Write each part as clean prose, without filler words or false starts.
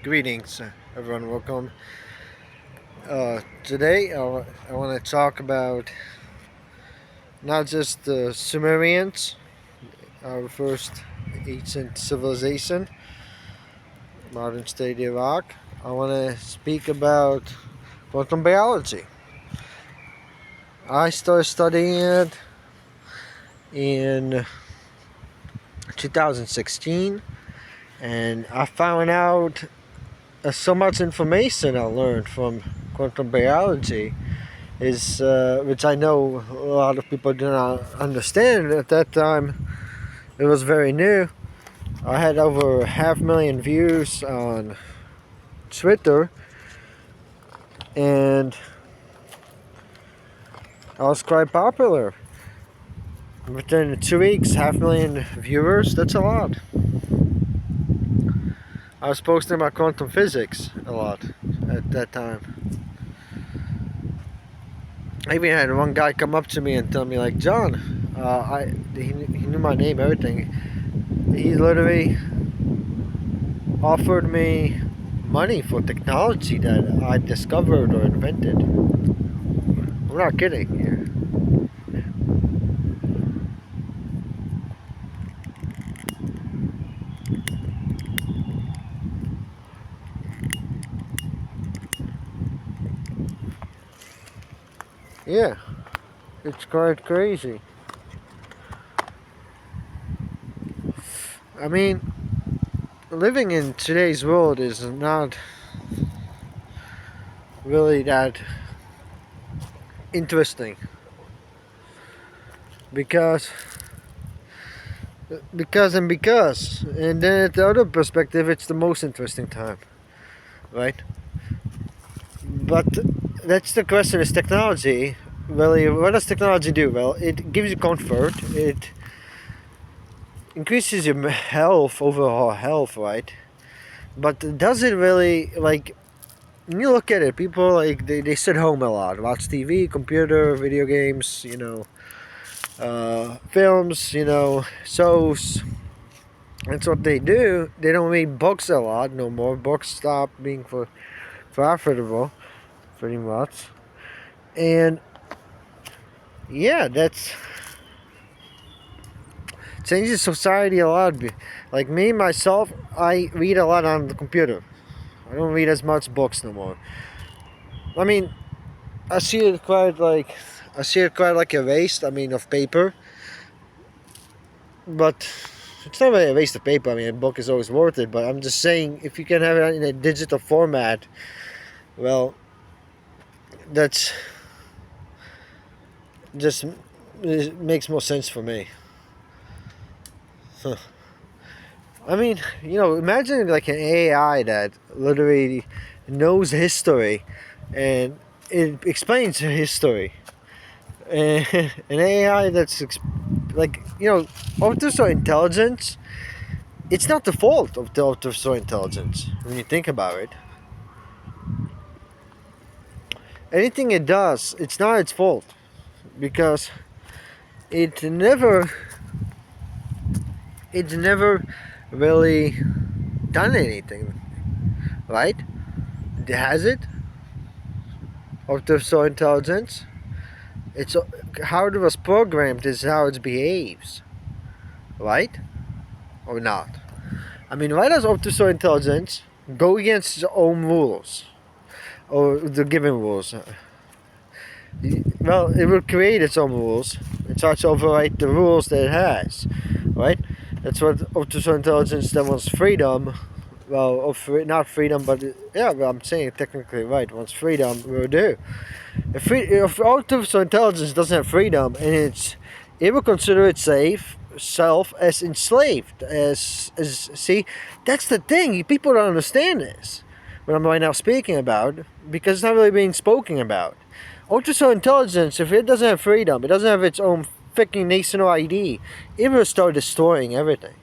Greetings, everyone. Welcome. Today, I want to talk about not just the Sumerians, our first ancient civilization, modern state Iraq. I want to speak about quantum biology. I started studying it in 2016, and I found out so much information I learned from quantum biology is which I know a lot of people do not understand. At that time, it was very new. I had over 500,000 views on Twitter, and I was quite popular. Within 2 weeks, 500,000 viewers, that's a lot. I was posting about quantum physics a lot at that time. I even had one guy come up to me and tell me, like, John, he knew my name, everything. He literally offered me money for technology that I discovered or invented. I'm not kidding here. Yeah, it's quite crazy. I mean, living in today's world is not really that interesting because and then at the other perspective it's the most interesting time, right? But that's the question, is technology really, what does technology do? Well, it gives you comfort, it increases your health, overall health, right? But does it really, like, when you look at it, people, like, they sit home a lot, watch TV, computer, video games, films, shows. That's what they do. They don't read books a lot no more. Books stop being profitable, pretty much. And yeah, that's changes society a lot. Like me, myself, I read a lot on the computer. I don't read as much books no more. I mean, I see it quite like a waste, of paper. But it's not really a waste of paper. I mean, a book is always worth it. But I'm just saying, if you can have it in a digital format, well, that's just, it makes more sense for me. Huh. I mean, imagine like an AI that literally knows history and it explains history. And an AI that's like, artificial intelligence, it's not the fault of the artificial intelligence when you think about it. Anything it does, it's not its fault because it's never really done anything, right? Has it? Artificial intelligence. It's how it was programmed is how it behaves, right? Or not? I mean, why does artificial intelligence go against its own rules or the given rules? Well, it will create its own rules and try to override the rules that it has, right? That's what artificial intelligence that wants freedom. Well, not freedom, but yeah, well, I'm saying technically right. Wants freedom, will do. If artificial intelligence doesn't have freedom, and it will consider itself as enslaved. As see, that's the thing. People don't understand this. What I'm right now speaking about, because it's not really being spoken about. Artificial intelligence, if it doesn't have freedom, it doesn't have its own freaking national ID, it will start destroying everything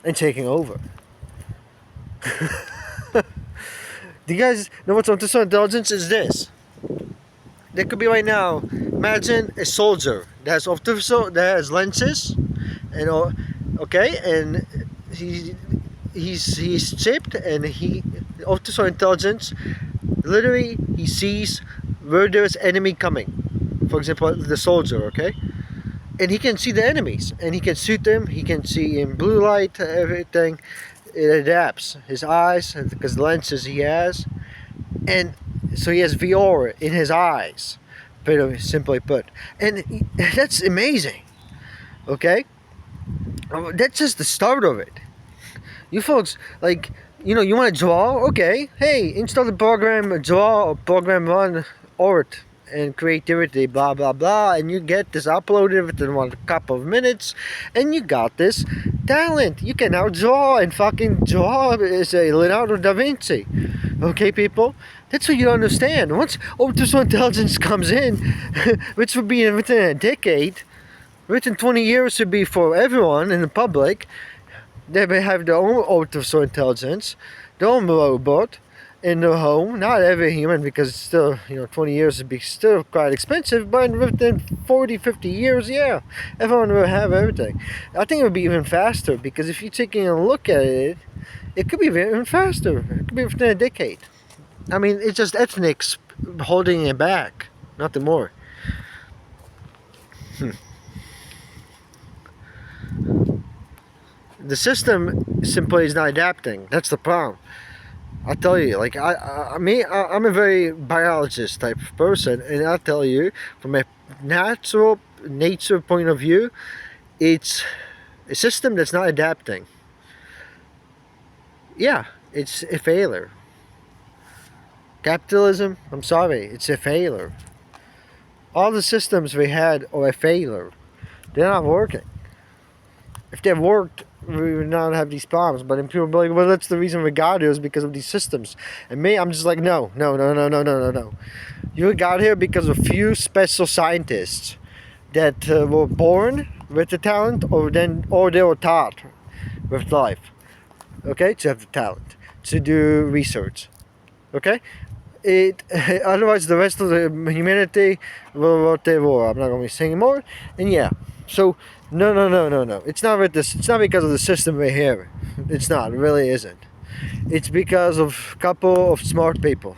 and taking over. Do you guys know what artificial intelligence is? This. There could be right now. Imagine a soldier that has lenses, and okay, and he's chipped, and he artificial intelligence. Literally, he sees where there's enemy coming. For example, the soldier, okay, and he can see the enemies, and he can shoot them. He can see in blue light, everything. It adapts his eyes because the lenses he has, and so he has VR in his eyes, pretty simply put, and that's amazing. Okay, that's just the start of it. You folks, like, you want to draw? Okay, hey, install the program Draw or program Run Art and Creativity, blah blah blah, and you get this uploaded within a couple of minutes, and you got this talent. You can now draw and fucking draw as a Leonardo da Vinci. Okay, people, that's what you understand. Once artificial intelligence comes in, which will be within a decade, within 20 years should be for everyone in the public. They may have their own artificial intelligence, their own robot in their home. Not every human, because it's still, 20 years would be still quite expensive, but within 40, 50 years, yeah, everyone will have everything. I think it would be even faster, because if you're taking a look at it, it could be even faster. It could be within a decade. I mean, it's just ethnics holding it back, nothing more. The system simply is not adapting. That's the problem. I'll tell you, like, I'm a very biologist type of person, and I'll tell you, from a natural nature point of view, it's a system that's not adapting. Yeah, it's a failure. Capitalism, I'm sorry, it's a failure. All the systems we had are a failure. They're not working. If they worked, we would not have these problems. But then people be like, well, that's the reason we got here, is because of these systems. And me, I'm just like, no. You got here because of few special scientists that were born with the talent, or they were taught with life, okay, to have the talent to do research, okay. Otherwise the rest of the humanity were what they were. I'm not going to be saying more. And yeah, so no. It's not with this. It's not because of the system we're here. It's not. It really isn't. It's because of a couple of smart people.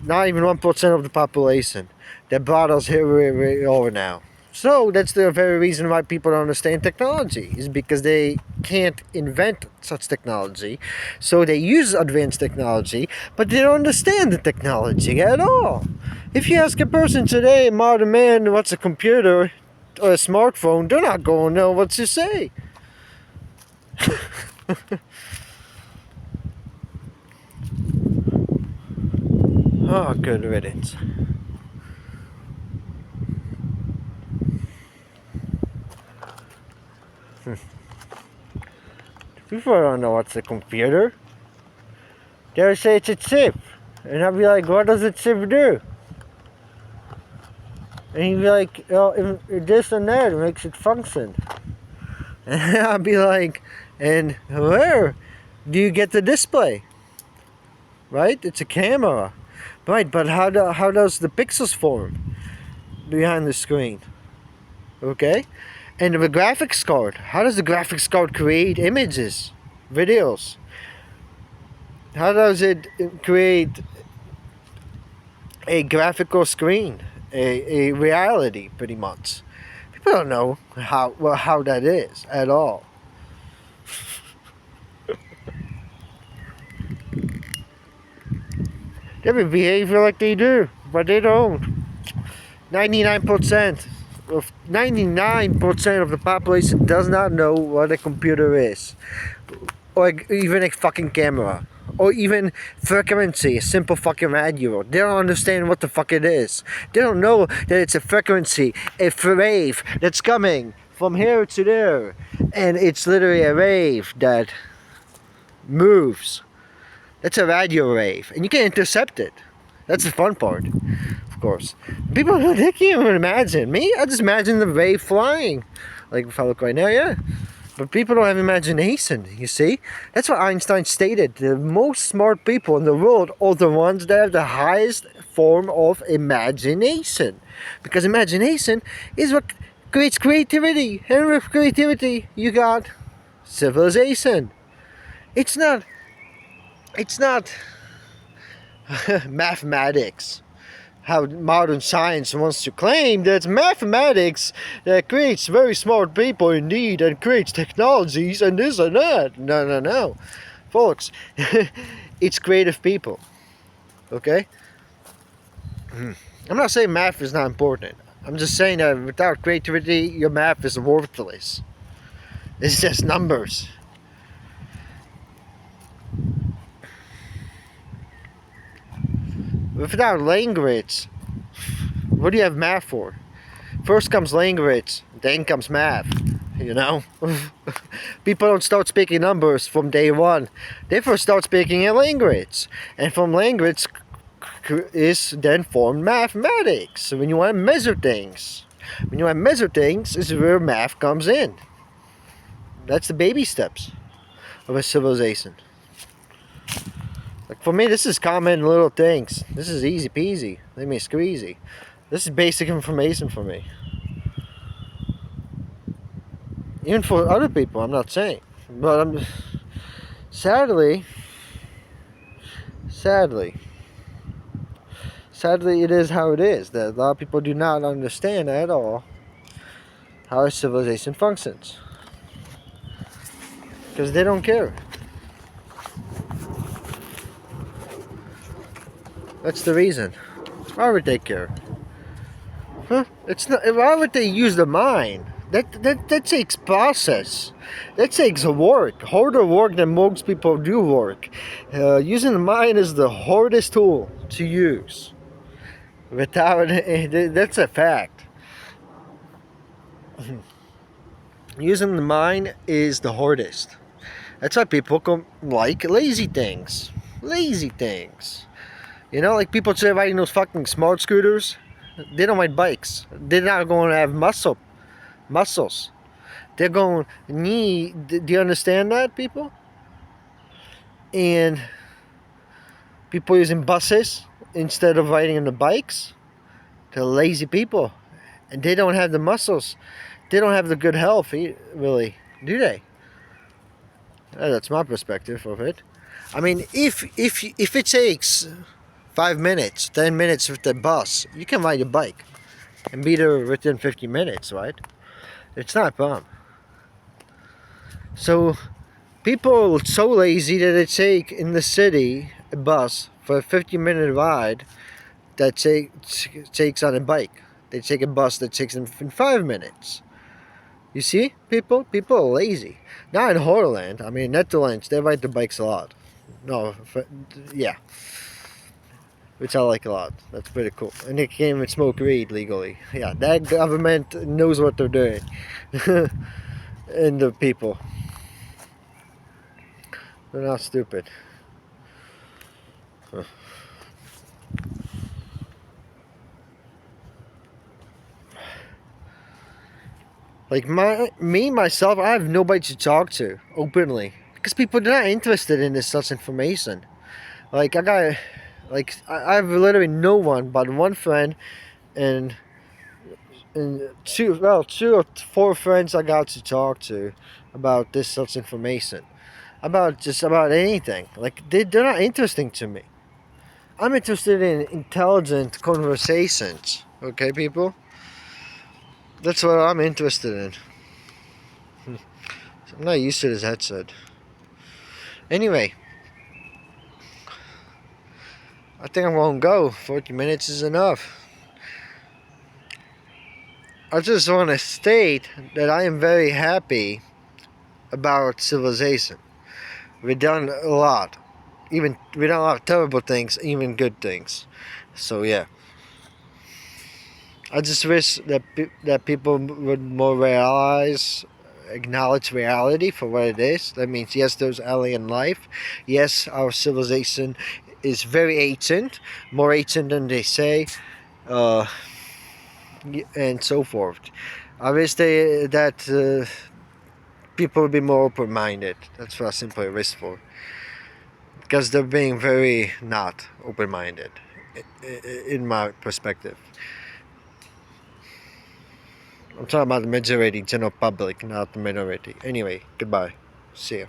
Not even 1% of the population that brought us here where we are now. So that's the very reason why people don't understand technology, is because they can't invent such technology. So they use advanced technology, but they don't understand the technology at all. If you ask a person today, a modern man, what's a computer or a smartphone, they're not going to know what to say. Oh, good riddance. People don't know what's a computer. They'll say it's a chip. And I'll be like, what does a chip do? And he'd be like, oh, this and that makes it function. And I'll be like, and where do you get the display? Right? It's a camera. Right, but how does the pixels form behind the screen? Okay? And the graphics card. How does the graphics card create images, videos? How does it create a graphical screen, a reality, pretty much? People don't know how that is at all. They behave like they do, but they don't. 99% of the population does not know what a computer is, or even a fucking camera, or even frequency, a simple fucking radio. They don't understand what the fuck it is. They don't know that it's a frequency, a wave that's coming from here to there, and it's literally a wave that moves. That's a radio wave, and you can intercept it. That's the fun part, of course. People, they can't even imagine. Me, I just imagine the wave flying. Like if I look right now, yeah. But people don't have imagination, you see? That's what Einstein stated. The most smart people in the world are the ones that have the highest form of imagination. Because imagination is what creates creativity. And with creativity, you got civilization. It's not. It's not mathematics. How modern science wants to claim that mathematics that creates very smart people indeed and creates technologies and this and that. No, no, no. Folks, it's creative people. Okay? I'm not saying math is not important. I'm just saying that without creativity, your math is worthless. It's just numbers. Without language, what do you have math for? First comes language, then comes math. You know? People don't start speaking numbers from day one. They first start speaking a language. And from language is then formed mathematics. So when you want to measure things. When you want to measure things is where math comes in. That's the baby steps of a civilization. Like for me, this is common little things. This is easy peasy. Let me squeezy. This is basic information for me. Even for other people, I'm not saying. But sadly, it is how it is. That a lot of people do not understand at all how a civilization functions. Because they don't care. That's the reason. Why would they care? Huh? It's not. Why would they use the mind? That takes process. That takes work. Harder work than most people do work. Using the mind is the hardest tool to use. Without that's a fact. Using the mind is the hardest. That's why people like lazy things. Lazy things. You know, like people say riding those fucking smart scooters. They don't ride bikes. They're not going to have muscles. They're going to need. Do you understand that, people? And people using buses instead of riding on the bikes. They're lazy people, and they don't have the muscles. They don't have the good health, really, do they? That's my perspective of it. I mean, if it takes 5 minutes, 10 minutes with the bus, you can ride a bike and be there within 50 minutes, right? It's not a problem. So people are so lazy that they take in the city a bus for a 50-minute ride that takes on a bike. They take a bus that takes them in 5 minutes. You see, people are lazy. Not in Holland. I mean, Netherlands, they ride the bikes a lot. No, yeah, which I like a lot. That's pretty cool. And they can't even smoke weed legally. Yeah, that government knows what they're doing. And the people, they're not stupid. Huh. Like myself, I have nobody to talk to openly because people are not interested in this such information. Like I have literally no one but one friend and two or four friends I got to talk to about this such information, about just about anything. Like they're not interesting to me. I'm interested in intelligent conversations. Okay, people. That's what I'm interested in. I'm not used to this headset. Anyway, I think I'm gonna go. 40 minutes is enough. I just want to state that I am very happy about civilization. We've done a lot. We've done a lot of terrible things, even good things. So yeah. I just wish that people would more acknowledge reality for what it is. That means, yes, there's alien life. Yes, our civilization is very ancient, more ancient than they say, and so forth. I wish that people would be more open-minded. That's what I simply wish for. Because they're being very not open-minded, in my perspective. I'm talking about the majority, general public, not the minority. Anyway, goodbye. See ya.